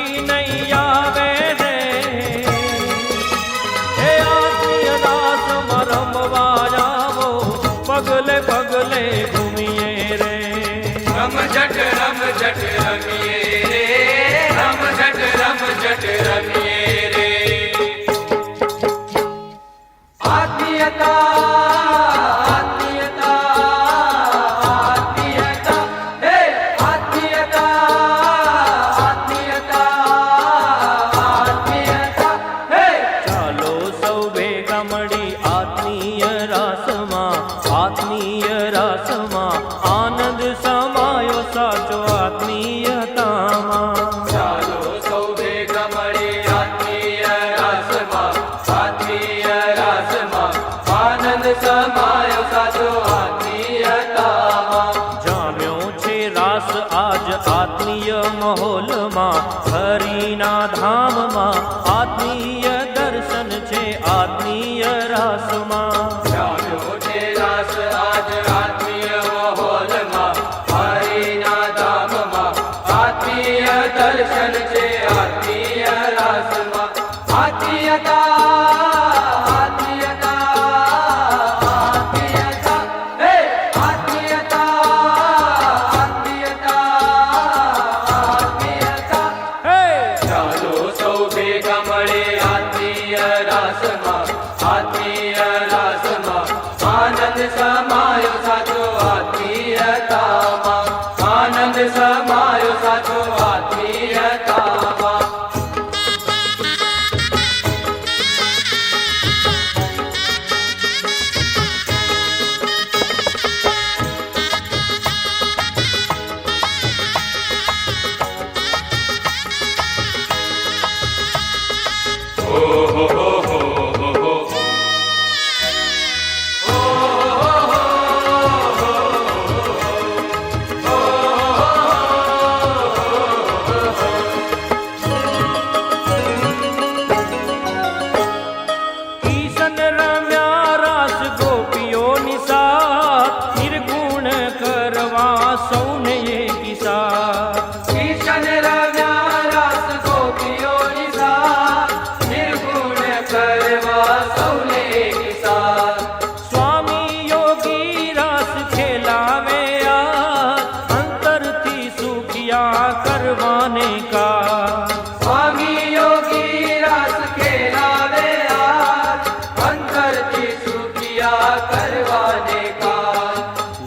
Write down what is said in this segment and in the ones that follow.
મળી નહીં આવે રે, હે આત્મીય રાસમાં રમવા આવો, પગલે પગલે ઘૂમીએ રે. રમઝટ રમીએ રે, રમઝટ રમીએ રે. આત્મીયતા આત્મીય રાસમાં આનંદ સમાયો સાચો આત્મીયતામાં. ચાલો સૌ ભેગા મળી આત્મીય રાસમાં, આત્મીય રાસમાં આનંદ સમાયો સાચો આત્મીયતામાં. જામ્યો છે રાસ આજ આત્મીય માહોલમાં, હરિના ધામમાં આત્મીય દર્શન છે આત્મીય રાસમાં. આજ આત્મીય માહોલમાં, હરિના ધામમાં આત્મીય દર્શન છે આત્મીય રાસમાં. આત્મીયતા ચાલો સૌ ભેગા મળે આત્મીય રાસમાં, આત્મીય રાસમાં આનંદ સમાયો સાચો આત્મીયતામાં, આનંદ સમાયો સાચો આત્મીયતામાં. સૌને એકી સાથ કિશન રમ્યા રાસ ગોપીઓની સાથ, નિર્ગુણ કરવા સૌને એકી સાથ. સ્વામી યોગી રાસ ખેલાવે આજ, અંતરથી સુખિયા કરવાને કા. સ્વામી યોગી રાસ ખેલાવે આજ, અંતરથી સુખિયા કરવાને કા.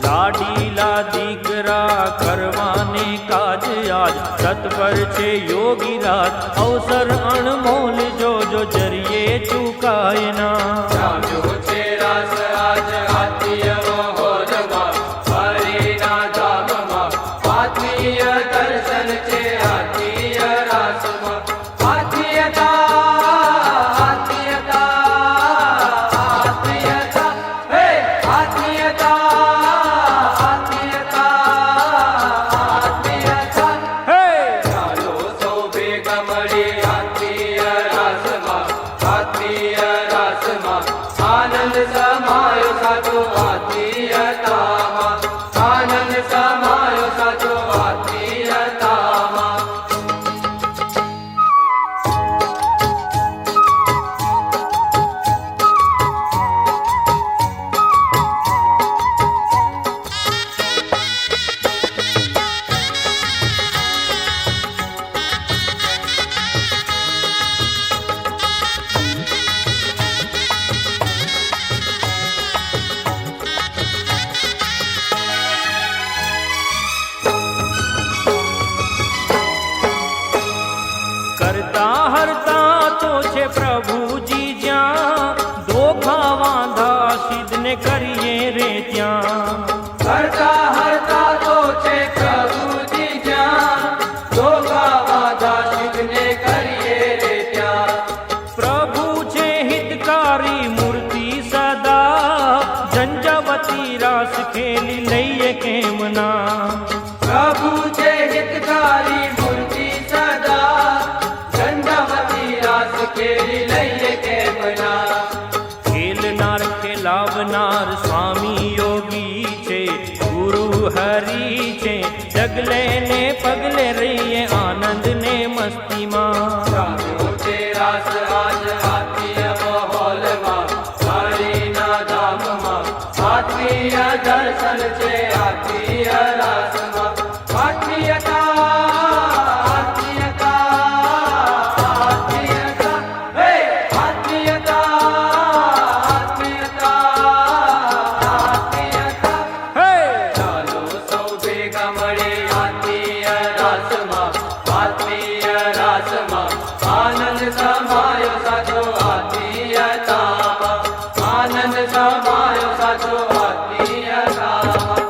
લાડીલા દીકરા કરવાને કાજ આજ, તત્પર છે યોગી રાત અવસર અણમોલ જોજો જરીએ ચૂકાય ના. જામ્યો છે રાસ આજ આત્મીય માહોલમાં, હરિના ધામમાં આત્મીય દર્શન છે આત્મીય રાસમાં. આત્મીયતા હે આત્મીયતા ચાલો સૌ ભેગા મળી આત્મીય રાસમાં, આત્મીય રાસમાં આનંદ સમાયો સાચો આત્મીયતામાં, આનંદ સમાયો સાચો આત્મીયતામાં. કરતા હરતા તો છે પ્રભુજી જ્યાં, ધોખા વાંધા સિદ્ધને કરીએ રે ત્યાં. કરતા હરતા તો છે પ્રભુજી જ્યાં, ધોખા વાંધા સિદ્ધને કરીએ રે ત્યાં. પ્રભુ છે હિતકારી મૂર્તિ સદા, ઝંઝાવતી રાસ ખેલી લઈએ કેમ ના. પ્રભુ છે હિતકારી મૂર્તિ સદા, ઝંઝાવતી રાસ ખેલી લઈએ કેમ ના. ખેલનાર ખેલાવનાર સ્વામી યોગી છે, ગુરુ હરી છે, ડગલે ને પગલે રહીએ આનંદ ને મસ્તીમાં. માં જામ્યો તે રાસ આજ આત્મીય માહોલમાં, હરિના ધામમાં આત્મીય દર્શન છે, આત્મીય રાસમાં આત્મીયતા આત્મીયતા આત્મીયતા હે આત્મીયતા આત્મીયતા આત્મીયતા હે ચાલો સૌ ભેગા મળે આત્મીય રાસમાં, આત્મીય રાસમાં આનંદ સમાયો સાચો આત્મીયતામાં, આનંદ સમાયો સાચો આત્મીયતામાં.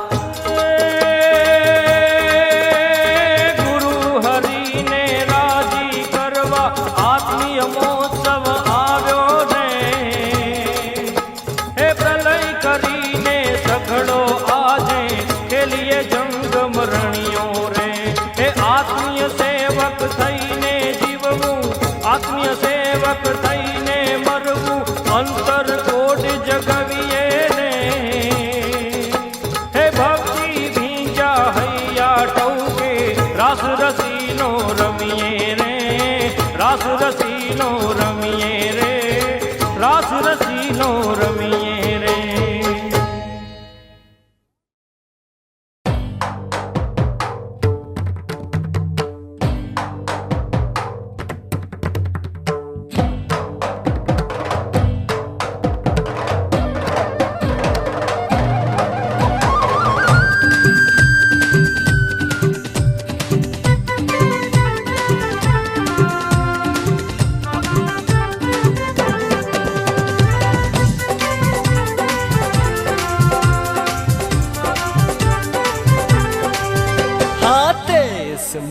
ગુરુ હરિને રાજી કરવા આત્મીય મહોત્સવ આવ્યો રે. હે પ્રલય કરીને સઘળો આજે ખેલીએ જંગમ રણિયો રે. હે આત્મીય સેવક થઈને જીવવું, આત્મીય સેવક થઈને મરવું, અંતર કોટ જગવીએ રે. હે ભક્તિ ભીંજા હૈયા ટૌકે રાસ રસીનો રમીએ રે. રાસ રસીનો રમીએ રે. રાસ રસીનો રમીએ રે.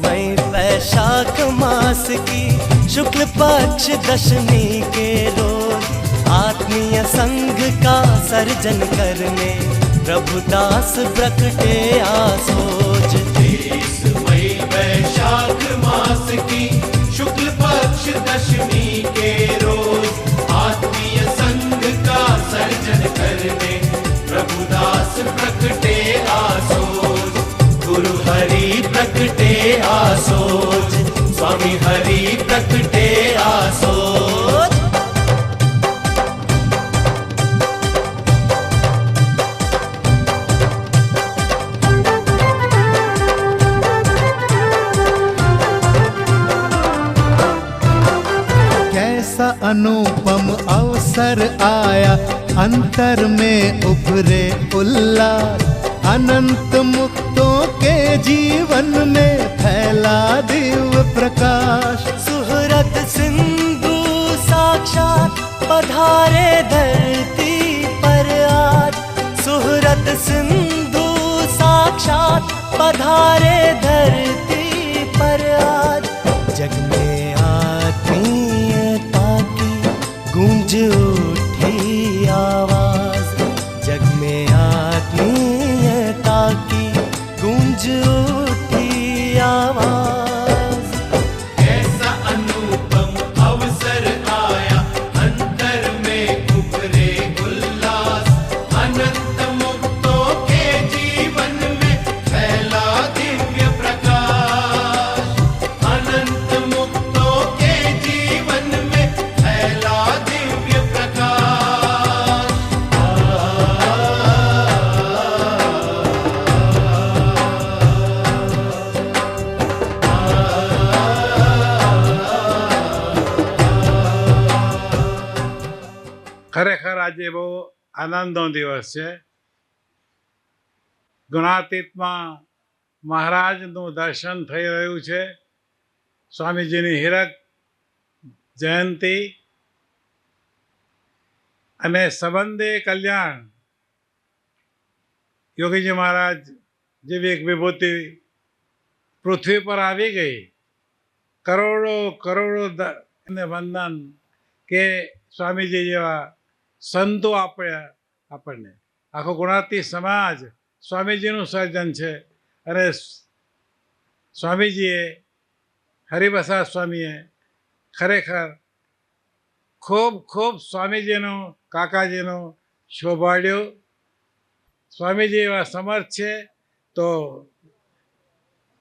मई वैशाख मास की शुक्ल पक्ष दशमी के रोज आत्मीय संघ का सर्जन करने प्रभुदास प्रकटे आसोज. मई वैशाख मास की शुक्ल पक्ष दशमी के रोज आत्मीय संघ का सर्जन करने प्रभुदास प्रकटे आसोज. गुरु हरि प्रकटे आसोज, स्वामी हरि प्रकटे आसोज. कैसा अनुपम अवसर आया, अंतर में उभरे उल्लास, अनंत मुक्तों के जीवन में फैला दिव्य प्रकाश. सुहरत सिंधु साक्षात पधारे धरती पर आज. सुहरत सिंधु साक्षात पधारे धरती पर आज. जग में आत्मीयता की गूंज उठी आवाज. जग में आत्मीयता की गूंज उठी आवाज. ऐसा अनुपम अवसर आया, अंतर में उभरे उल्लास, अनंत मुक्तों के जीवन में फैला दिव्य प्रकाश. अनंत मुक्तों के जीवन में फैला दिव्य प्रकाश. ખરેખર આજે બહુ આનંદનો દિવસ છે. ગુણાતીતમાં મહારાજનું દર્શન થઈ રહ્યું છે. સ્વામીજીની હીરક જયંતિ અને સંબંધે કલ્યાણ. યોગીજી મહારાજ જેવી એક વિભૂતિ પૃથ્વી પર આવી ગઈ. કરોડો કરોડો વંદન કે સ્વામીજી જેવા સંતો આપ્યા આપણને. આખો ગુણાતીત સમાજ સ્વામીજીનું સર્જન છે. અને સ્વામીજીએ, હરિપ્રસાદ સ્વામીએ ખરેખર ખૂબ ખૂબ સ્વામીજીનો, કાકાજીનો શોભાડ્યો. સ્વામીજી એવા સમર્થ છે. તો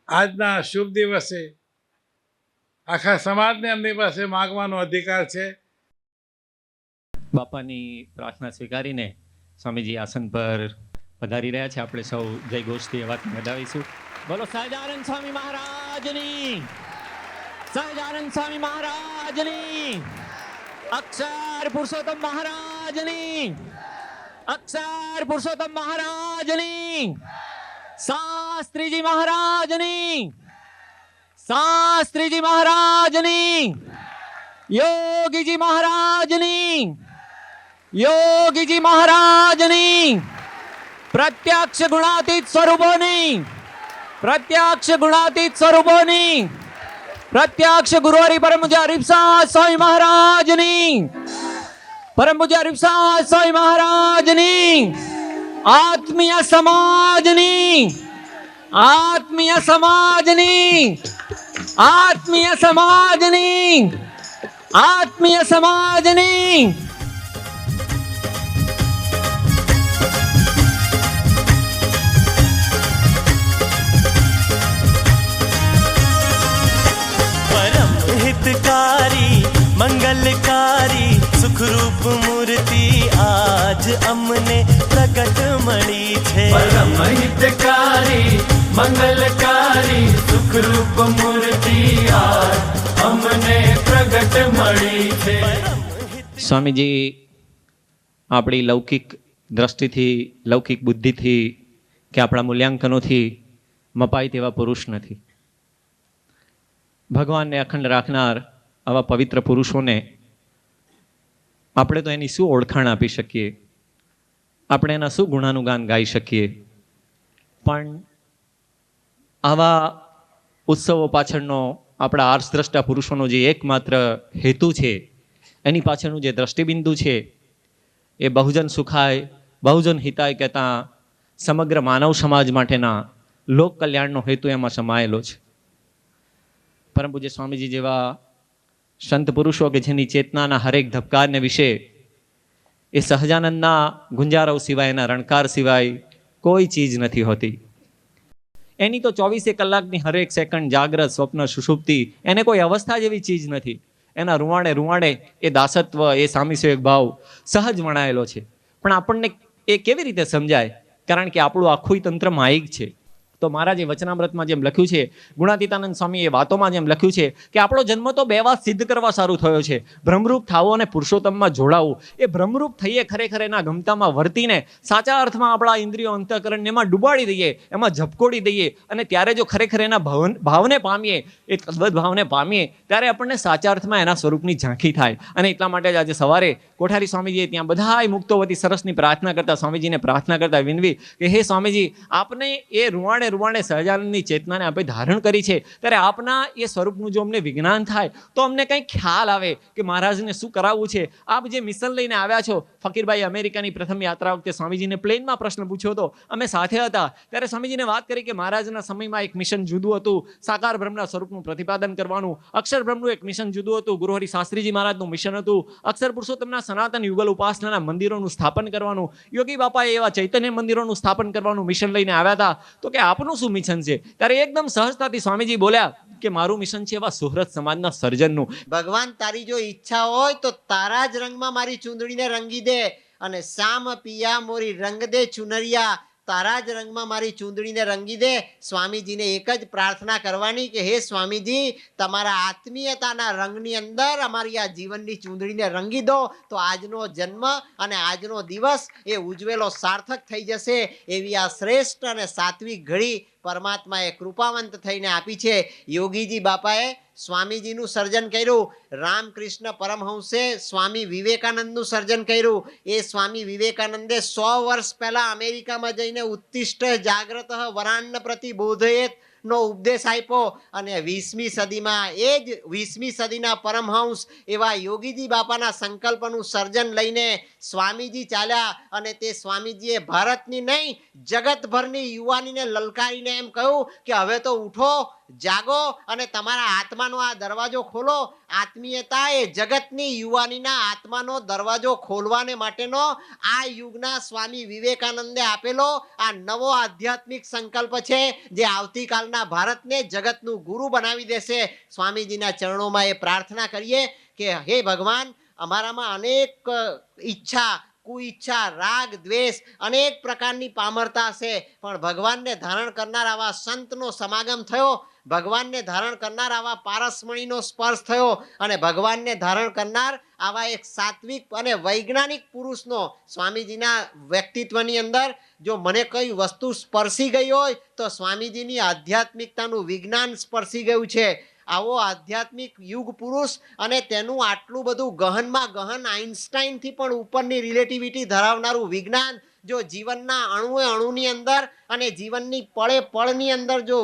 આજના શુભ દિવસે આખા સમાજને એમની પાસે માગવાનો અધિકાર છે. બાપાની પ્રાર્થના સ્વીકારીને સ્વામીજી આસન પર પધારી રહ્યા છે. આપણે સૌ જય ઘોષથી એ વાત વધાવીશું. બોલો સહજાનંદ સ્વામી મહારાજની, સહજાનંદ સ્વામી મહારાજની, અક્ષર પુરુષોત્તમ મહારાજની, અક્ષર પુરુષોત્તમ મહારાજની, શાસ્ત્રીજી મહારાજની, શાસ્ત્રીજી મહારાજની, યોગીજી મહારાજની, યોગીજી મહારાજની, પ્રત્યક્ષ ગુણાતીત સ્વરૂપોની, પ્રત્યક્ષ ગુણાતીત સ્વરૂપોની, પ્રત્યક્ષ ગુરુવારી પરમ પૂજ્ય હરિપ્રસાદ સ્વામી મહારાજની, પરમ પૂજ્ય હરિપ્રસાદ સ્વામી મહારાજની, આત્મીય સમાજની, આત્મીય સમાજની, આત્મીય સમાજની, આત્મીય સમાજની. परम हितकारी मंगलकारी सुखरूप मूर्ति आज अमने प्रकट मળી છે. પરમ હિતકારી મંગલકારી સુખરૂપ મૂર્તિ આજ અમને પ્રગટ મળી છે. સ્વામીજી આપણી લૌકિક દ્રષ્ટિથી, લૌકિક બુદ્ધિથી કે આપણા મૂલ્યાંકનોથી મપાય તેવા પુરુષ નથી. ભગવાનને અખંડ રાખનાર આવા પવિત્ર પુરુષોને આપણે તો એની શું ઓળખાણ આપી શકીએ, આપણે એના શું ગુણાનુગાન ગાઈ શકીએ. પણ આવા ઉત્સવો પાછળનો આપણા આર્ષદ્રષ્ટા પુરુષોનો જે એકમાત્ર હેતુ છે, એની પાછળનું જે દ્રષ્ટિબિંદુ છે, એ બહુજન સુખાય બહુજન હિતાય કહેતા સમગ્ર માનવ સમાજ માટેના લોક કલ્યાણનો હેતુ એમાં સમાયેલો છે. પરમ પૂજ્ય સ્વામીજી જેવા સંત પુરુષો કે જેની ચેતનાના હરેક ધબકારને વિશે એ સહજાનંદના ગુંજારવ સિવાય, એના રણકાર સિવાય કોઈ ચીજ નથી હોતી. એની તો 24 કલાકની હરેક સેકન્ડ જાગ્રત, સ્વપ્ન, સુષુપ્તિ, એને કોઈ અવસ્થા જેવી ચીજ નથી. એના રૂવાડે રૂવાડે એ દાસત્વ, એ સામિસેવક ભાવ સહજ વણાયેલો છે. પણ આપણને એ કેવી રીતે સમજાય? કારણ કે આપણું આખું તંત્ર માયિક છે. તો મહારાજે વચનામૃતમાં જેમ લખ્યું છે, ગુણાતીતાનંદ સ્વામીએ વાતોમાં જેમ લખ્યું છે કે આપણો જન્મ તો બે વાત સિદ્ધ કરવા સારું થયો છે, ભ્રમરૂપ થાવો અને પુરુષોત્તમમાં જોડાવું. એ ભ્રમરૂપ થઈએ ખરેખર એના ગમતામાં વર્તીને સાચા અર્થમાં આપણા ઇન્દ્રિયો અંતઃકરણને એમાં ડૂબાડી દઈએ, એમાં ઝબકોડી દઈએ, અને ત્યારે જો ખરેખર એના ભાવને પામીએ, એ તદ્વત ભાવને પામીએ, ત્યારે આપણને સાચા અર્થમાં એના સ્વરૂપની ઝાંખી થાય. અને એટલા માટે જ આજે સવારે કોઠારી સ્વામીજીએ ત્યાં બધાય મુક્તોવતી સરસની પ્રાર્થના કરતા, સ્વામીજીને પ્રાર્થના કરતા વિનવી કે હે સ્વામીજી, આપને એ રૂવાડે રૂવાડે સહજાનંદની ચેતનાને આપણે ધારણ કરી છે, ત્યારે આપના એ સ્વરૂપનું જો અમને વિજ્ઞાન થાય તો અમને કંઈ ખ્યાલ આવે કે મહારાજને શું કરાવવું છે. આપ જે મિશન લઈને આવ્યા છો, ફકીરભાઈ અમેરિકાની પ્રથમ યાત્રા વખતે સ્વામીજીને પ્લેનમાં પ્રશ્ન પૂછ્યો હતો, અમે સાથે હતા, ત્યારે સ્વામીજીને વાત કરી કે મહારાજના સમયમાં એક મિશન જુદું હતું, સાકાર બ્રહ્મના સ્વરૂપનું પ્રતિપાદન કરવાનું. અક્ષર બ્રહ્મનું એક મિશન જુદું હતું, ગુરુહરિ શાસ્ત્રીજી મહારાજનું મિશન હતું, અક્ષર પુરુષોત્તમના સનાતન યુગલ ઉપાસનાના મંદિરોનું સ્થાપન કરવાનું, યોગી બાપાએ એવા ચૈતન્ય મંદિરોનું સ્થાપન કરવાનું મિશન લઈને આવ્યા હતા. તો કે આપનું શું મિશન છે? ત્યારે એકદમ સહજતાથી સ્વામીજી બોલ્યા કે મારું મિશન છે એવા સુહૃદ સમાજના સર્જનનું. ભગવાન તારી જો ઈચ્છા હોય તો તારા જ રંગમાં મારી ચૂંદડીને રંગી દે, અને શ્યામ પિયા મોરી રંગ દે ચુનરિયા, તારા જ રંગમાં મારી ચૂંદડીને રંગી દે. સ્વામીજીને એક જ પ્રાર્થના કરવાની કે હે સ્વામીજી, તમારા આત્મીયતાના રંગની અંદર અમારી આ જીવનની ચૂંદડીને રંગી દો, તો આજનો જન્મ અને આજનો દિવસ એ ઉજવેલો સાર્થક થઈ જશે. એવી આ શ્રેષ્ઠ અને સાત્વિક ઘડી પરમાત્માએ કૃપાવંત થઈને આપી છે. યોગીજી બાપાએ સ્વામીજીનું સર્જન કર્યું, રામકૃષ્ણ પરમહંસે સ્વામી વિવેકાનંદનું સર્જન કર્યું. એ સ્વામી વિવેકાનંદે 100 વર્ષ પહેલા અમેરિકામાં જઈને ઉત્તિષ્ઠ જાગ્રત વરાન્ન પ્રતિ બોધયેત નો ઉપદેશ આપ્યો, અને 20મી સદીમાં એ જ 20મી સદીના પરમહંસ એવા યોગીજી બાપાના સંકલ્પનું સર્જન લઈને સ્વામીજી ચાલ્યા. અને તે સ્વામીજીએ ભારતની નહીં, જગતભરની યુવાનીને લલકારીને એમ કહ્યું કે હવે તો ઉઠો, જાગો અને તમારા આત્માનો આ દરવાજો ખોલો. આત્મીયતા એ જગતની યુવાનીના આત્માનો દરવાજો ખોલવાને માટેનો આ યુગના સ્વામી વિવેકાનંદે આપેલો આ નવો આધ્યાત્મિક સંકલ્પ છે, જે આવતીકાલના ભારતને જગતનું ગુરુ બનાવી દેશે. સ્વામીજીના ચરણોમાં એ પ્રાર્થના કરીએ કે હે ભગવાન, અમારામાં અનેક ઈચ્છા, કુઈચ્છા, રાગ, દ્વેષ, અનેક પ્રકારની પામરતા છે, પણ ભગવાનને ધારણ કરનાર આવા સંતનો સમાગમ થયો, ભગવાનને ધારણ કરનાર આવા પારસમણીનો સ્પર્શ થયો અને ભગવાનને ધારણ કરનાર આવા એક સાત્વિક અને વૈજ્ઞાનિક પુરુષનો સ્વામીજીના વ્યક્તિત્વની અંદર જો મને કઈ વસ્તુ સ્પર્શી ગઈ હોય તો સ્વામીજીની આધ્યાત્મિકતાનું વિજ્ઞાન સ્પર્શી ગયું છે. આવો આધ્યાત્મિક યુગ પુરુષ અને તેનું આટલું બધું ગહનમાં ગહન આઇન્સ્ટાઈનથી પણ ઉપરની રિલેટિવિટી ધરાવનારું વિજ્ઞાન જો જીવનના અણુએ અણુની અંદર અને જીવનની પળે પળની અંદર જો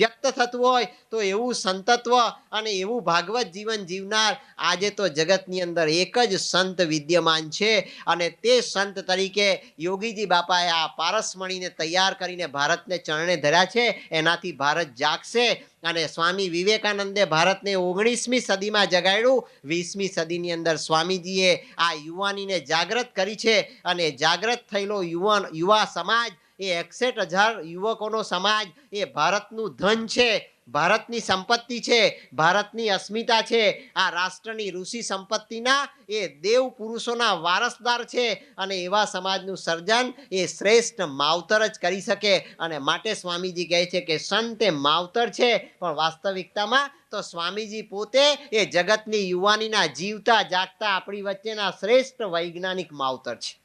વ્યક્ત થતું હોય તો એવું સંતત્વ અને એવું ભાગવત જીવન જીવનાર આજે તો જગતની અંદર એક જ સંત વિદ્યમાન છે અને તે સંત તરીકે યોગીજી બાપાએ આ પારસમણીને તૈયાર કરીને ભારતને ચરણે ધર્યા છે. એનાથી ભારત જાગશે અને સ્વામી વિવેકાનંદે ભારતને 19મી સદીમાં જગાડ્યું. 20મી સદીની અંદર સ્વામીજીએ આ યુવાનીને જાગૃત કરી છે અને જાગૃત થયેલો યુવા સમાજ એ 61,000 યુવકોનો સમાજ એ ભારતનું ધન છે, ભારતની સંપત્તિ છે, ભારતની અસ્મિતા છે. આ રાષ્ટ્રની ઋષિ સંપત્તિના એ દેવ પુરુષોના વારસદાર છે અને એવા સમાજનું સર્જન એ શ્રેષ્ઠ માવતર જ કરી શકે. અને માટે સ્વામીજી કહે છે કે સંત એ માવતર છે, પણ વાસ્તવિકતામાં તો સ્વામીજી પોતે એ જગતની યુવાનીના જીવતા જાગતા આપણી વચ્ચેના શ્રેષ્ઠ વૈજ્ઞાનિક માવતર છે.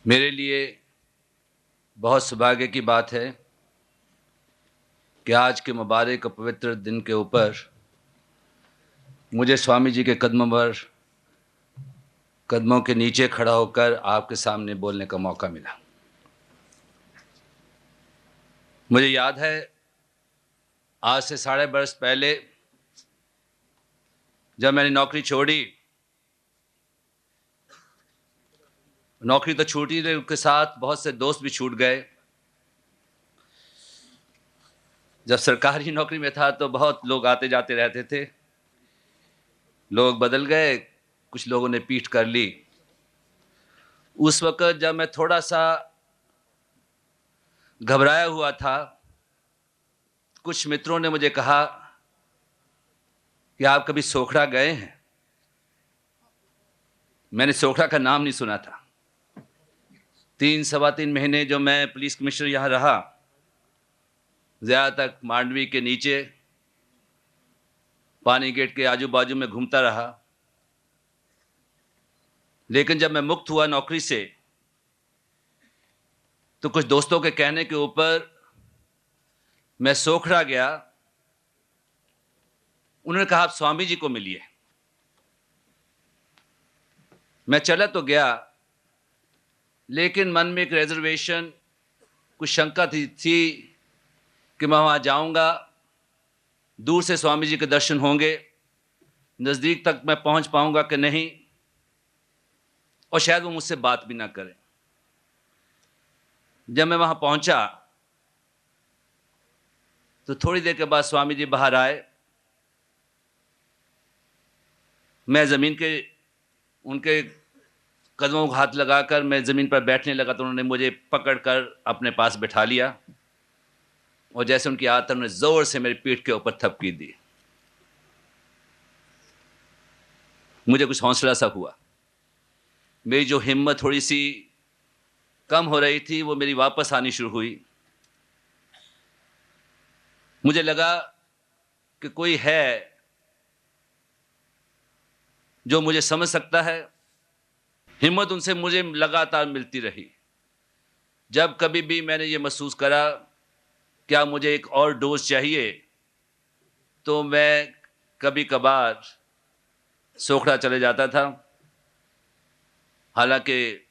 मेरे लिए बहुत सौभाग्य की बात है कि आज के मुबारक और पवित्र दिन के ऊपर मुझे स्वामी जी के कदमों के नीचे खड़ा होकर आपके सामने बोलने का मौका मिला. मुझे याद है आज से 3.5 वर्ष पहले जब मैंने नौकरी छोड़ी, नौकरी तो छूटी रही, उसके साथ बहुत से दोस्त भी छूट गए. जब सरकारी नौकरी में था तो बहुत लोग आते जाते रहते थे. लोग बदल गए, कुछ लोगों ने पीठ कर ली. उस वक्त जब मैं थोड़ा सा घबराया हुआ था, कुछ मित्रों ने मुझे कहा कि आप कभी सोखड़ा गए हैं? मैंने सोखड़ा का नाम नहीं सुना था. 3-3.25 महीने जो मैं पुलिस कमिश्नर यहाँ रहा, ज़्यादा तक मांडवी के नीचे पानी गेट के आजू बाजू में घूमता रहा. लेकिन जब मैं मुक्त हुआ नौकरी से तो कुछ दोस्तों के कहने के ऊपर मैं सोखड़ा गया. उन्होंने कहा आप स्वामी जी को मिलिए. मैं चला तो गया, लेकिन मन में एक रिजर्वेशन, कुछ शंका थी कि मैं वहाँ जाऊँगा, दूर से स्वामी जी के दर्शन होंगे, नज़दीक तक मैं पहुँच पाऊँगा कि नहीं, और शायद वो मुझसे बात भी ना करें. जब मैं वहाँ पहुँचा तो थोड़ी देर के बाद स्वामी जी बाहर आए. मैं ज़मीन के उनके कदमों को हाथ लगाकर मैं ज़मीन पर बैठने लगा तो उन्होंने मुझे पकड़कर अपने पास बैठा लिया और जैसे उनकी आदत उन्होंने ज़ोर से मेरी पीठ के ऊपर थपकी दी. मुझे कुछ हौसला सा हुआ. मेरी जो हिम्मत थोड़ी सी कम हो रही थी वो मेरी वापस आनी शुरू हुई. मुझे लगा कि कोई है जो मुझे समझ सकता है. हिम्मत उनसे मुझे लगातार मिलती रही. जब कभी भी मैंने ये महसूस करा क्या मुझे एक और डोज चाहिए तो मैं कभी कभार सोखड़ा चले जाता था. हालांकि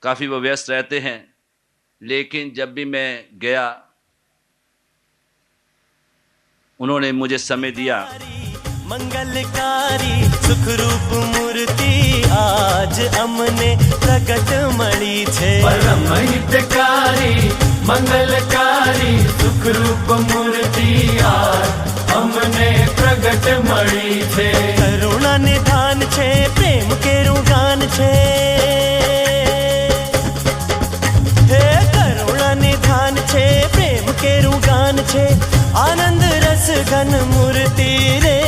काफ़ी वो व्यस्त रहते हैं, लेकिन जब भी मैं गया उन्होंने मुझे समय दिया. मंगलकारी सुख रूप मूर्ति आज अमने प्रकट मળી છે. परम हितकारी મંગલકારી સુખરૂપ મૂર્તિ આજ અમને પ્રગટ મળી છે. કરુણા નિધાન છે, પ્રેમ કેરું ગાન છે. હે કરુણા નિધાન છે, પ્રેમ કેરું ગાન છે. આનંદ રસ ઘન મૂર્તિ રે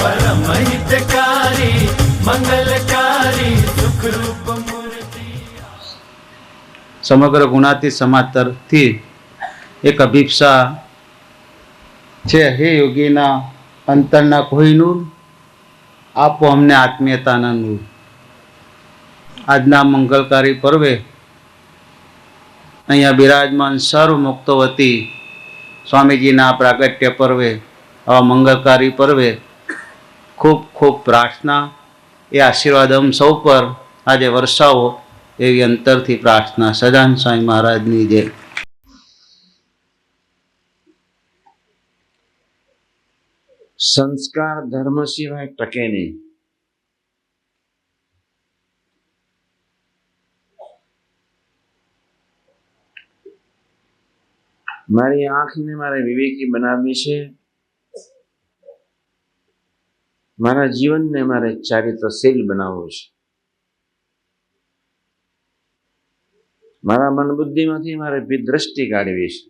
પરમ હિતકારી મંગલકારી સુખરૂપ મૂર્તિ. સમગ્ર ગુણાતીત સમાજ તરફથી એક અભિપ્સા છે. હે યોગીના અંતરના કોહિનૂર, આપો અમને આત્મીયતાના નૂર. આજના મંગલકારી પર્વે અહીંયા બિરાજમાન સર્વ મુક્તવતી સ્વામીજીના પ્રાગટ્ય પર્વે, આવા મંગલકારી પર્વે ખૂબ ખૂબ પ્રાર્થના, એ આશીર્વાદ અમ સૌ પર આજે વરસાવો એવી અંતરથી પ્રાર્થના. સદાનંદ સ્વામી મહારાજની જય. સંસ્કાર ધર્મ સિવાય ટકે નહીં. મારી આંખને મારે વિવેકી બનાવવી છે. મારા જીવનને મારે ચારિત્રશીલ બનાવવું છે. મારા મન બુદ્ધિમાંથી મારે વિદ્રષ્ટિ કાઢવી છે.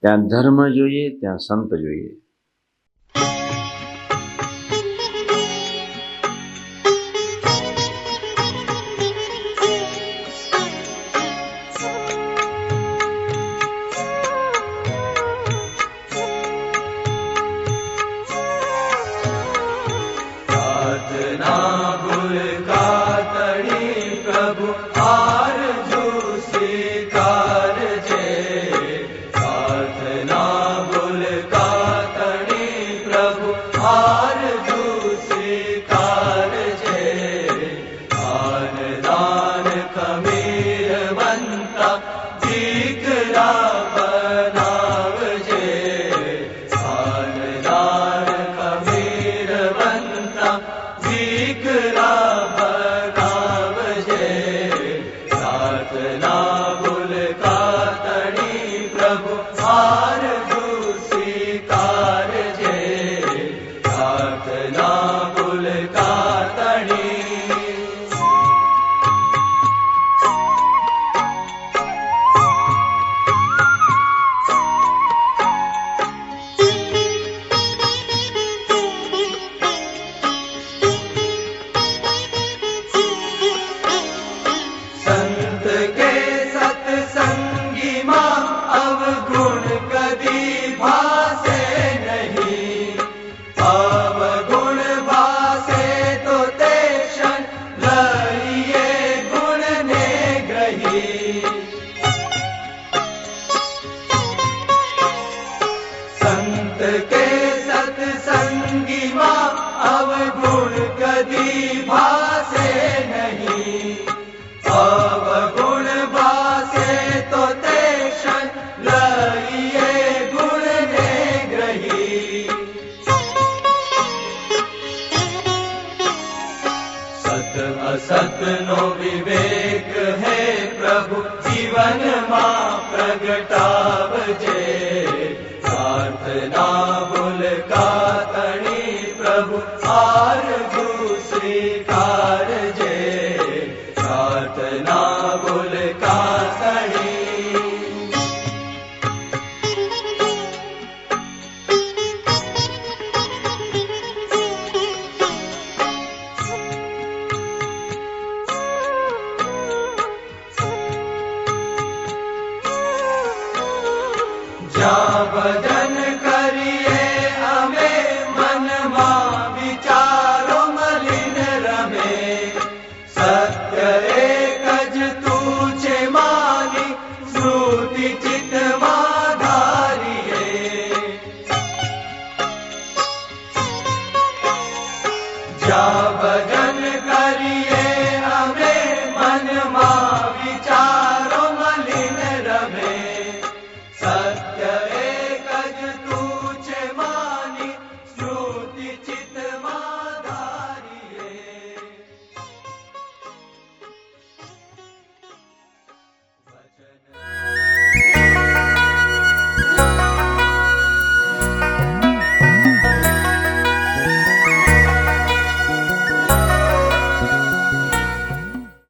ત્યાં ધર્મ જોઈએ, ત્યાં સંત જોઈએ. સતનો વિવેક હે પ્રભુ જીવનમાં પ્રગટાવજે. પ્રાર્થના ભૂલકા તણી પ્રભુ આરજુ સ્વીકારજે. પ્રાર્થના ભૂલકા તણી ભજન કરીએ અમે મનમાં વિચારો મલિન રમે. સત્ય એક જ તું છે માની શ્રુતિ ચિત્તમાં ધારીએ. જ્યાં